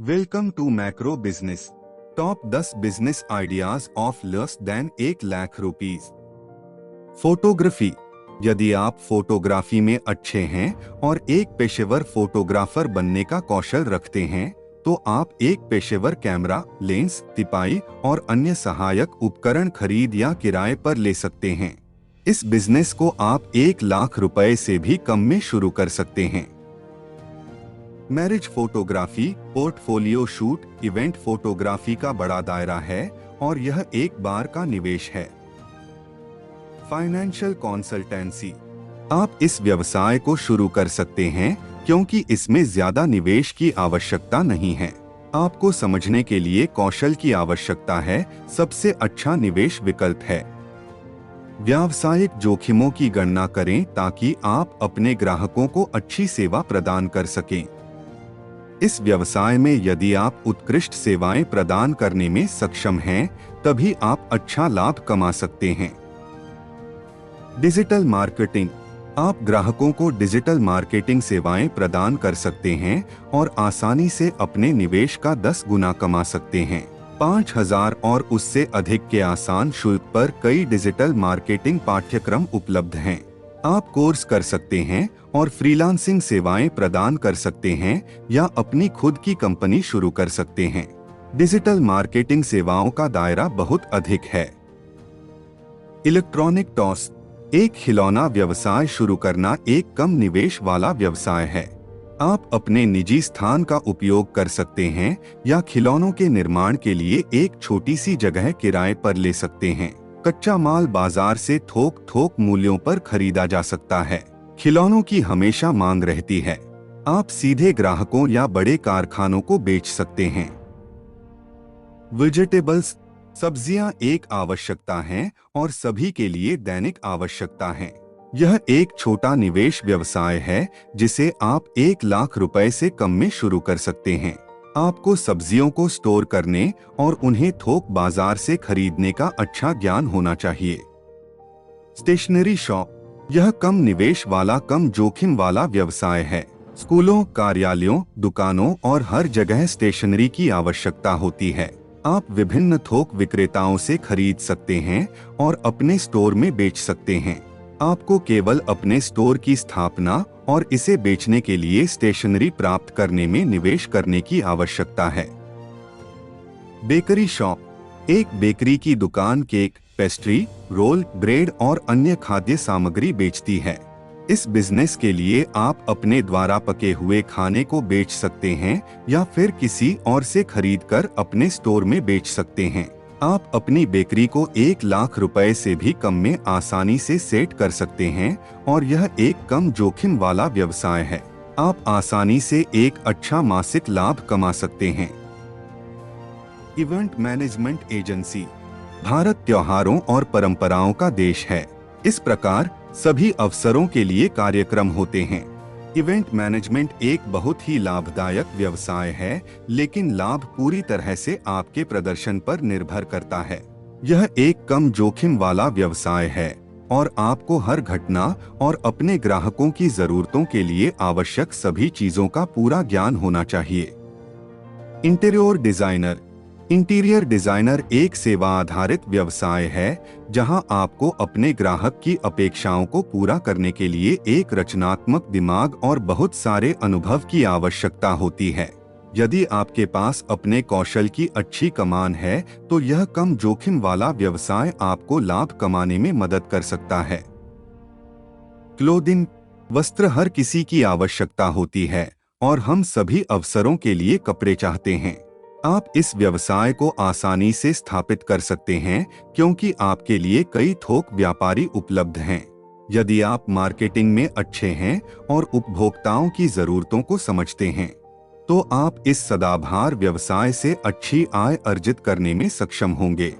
Welcome to macro business. Top 10 business ideas of less than 1 lakh rupees. Photography. यदि आप photography में अच्छे हैं और एक पेशेवर फोटोग्राफर बनने का कौशल रखते हैं तो आप एक पेशेवर कैमरा, लेंस, तिपाई और अन्य सहायक उपकरण खरीद या किराए पर ले सकते हैं। इस बिजनेस को आप 1 लाख रुपए से भी कम में शुरू कर सकते हैं। Marriage photography, portfolio shoot, event photography का बड़ा दायरा है और यह एक बार का निवेश है। Financial consultancy. आप इस व्यवसाय को शुरू कर सकते हैं क्योंकि इसमें ज्यादा निवेश की आवश्यकता नहीं है। आपको समझने के लिए कौशल की आवश्यकता है, सबसे अच्छा निवेश विकल्प है। व्यावसायिक जोखिमों की गणना करें ताकि आप अपने ग्राहकों को अच्छी सेवा प्रदान कर सकें। इस व्यवसाय में यदि आप उत्कृष्ट सेवाएं प्रदान करने में सक्षम हैं, तभी आप अच्छा लाभ कमा सकते हैं। Digital marketing. आप ग्राहकों को डिजिटल मार्केटिंग सेवाएं प्रदान कर सकते हैं और आसानी से अपने निवेश का 10 गुना कमा सकते हैं। 5,000 और उससे अधिक के आसान शुल्क पर कई डिजिटल मार्केटिंग पाठ्यक्रम उपलब्ध हैं। आप कोर्स कर सकते हैं और फ्रीलांसिंग सेवाएं प्रदान कर सकते हैं या अपनी खुद की कंपनी शुरू कर सकते हैं। डिजिटल मार्केटिंग सेवाओं का दायरा बहुत अधिक है। Electronic toys. एक खिलौना व्यवसाय शुरू करना एक कम निवेश वाला व्यवसाय है। आप अपने निजी स्थान का उपयोग कर सकते हैं या खिलौनों के निर्माण के लिए एक छोटी सी जगह किराए पर ले सकते हैं। कच्चा माल बाजार से थोक मूल्यों पर खरीदा जा सकता है। खिलौनों की हमेशा मांग रहती है। आप सीधे ग्राहकों या बड़े कारखानों को बेच सकते हैं। वेजिटेबल्स। सब्जियां एक आवश्यकता हैं और सभी के लिए दैनिक आवश्यकता है। यह एक छोटा निवेश व्यवसाय है जिसे आप 1 लाख रुपए से कम में शुरू कर सकते हैं। आपको सब्जियों को स्टोर करने और उन्हें थोक बाजार से खरीदने का अच्छा ज्ञान होना चाहिए। Stationery shop. यह कम निवेश वाला, कम जोखिम वाला व्यवसाय है। स्कूलों, कार्यालयों, दुकानों और हर जगह स्टेशनरी की आवश्यकता होती है। आप विभिन्न थोक विक्रेताओं से खरीद सकते हैं और अपने स्टोर में बेच सकते हैं। आपको केवल अपने स्टोर की स्थापना और इसे बेचने के लिए स्टेशनरी प्राप्त करने में निवेश करने की आवश्यकता है। Bakery shop. एक बेकरी की दुकान केक, पेस्ट्री, रोल, ब्रेड और अन्य खाद्य सामग्री बेचती है। इस बिजनेस के लिए आप अपने द्वारा पके हुए खाने को बेच सकते हैं या फिर किसी और से खरीदकर अपने स्टोर में बेच सकते हैं। आप अपनी बेकरी को 1 लाख रुपए से भी कम में आसानी से सेट कर सकते हैं और यह एक कम जोखिम वाला व्यवसाय है। आप आसानी से एक अच्छा मासिक लाभ कमा सकते हैं। Event management agency. भारत त्योहारों और परंपराओं का देश है। इस प्रकार सभी अवसरों के लिए कार्यक्रम होते हैं। इवेंट मैनेजमेंट एक बहुत ही लाभदायक व्यवसाय है, लेकिन लाभ पूरी तरह से आपके प्रदर्शन पर निर्भर करता है। यह एक कम जोखिम वाला व्यवसाय है और आपको हर घटना और अपने ग्राहकों की जरूरतों के लिए आवश्यक सभी चीजों का पूरा ज्ञान होना चाहिए। Interior designer. इंटीरियर डिजाइनर एक सेवा आधारित व्यवसाय है जहां आपको अपने ग्राहक की अपेक्षाओं को पूरा करने के लिए एक रचनात्मक दिमाग और बहुत सारे अनुभव की आवश्यकता होती है। यदि आपके पास अपने कौशल की अच्छी कमान है तो यह कम जोखिम वाला व्यवसाय आपको लाभ कमाने में मदद कर सकता है। क्लोथिंग। वस्त्र हर किसी की आवश्यकता होती है और हम सभी अवसरों के लिए कपड़े चाहते हैं। आप इस व्यवसाय को आसानी से स्थापित कर सकते हैं क्योंकि आपके लिए कई थोक व्यापारी उपलब्ध हैं। यदि आप मार्केटिंग में अच्छे हैं और उपभोक्ताओं की जरूरतों को समझते हैं तो आप इस सदाबहार व्यवसाय से अच्छी आय अर्जित करने में सक्षम होंगे।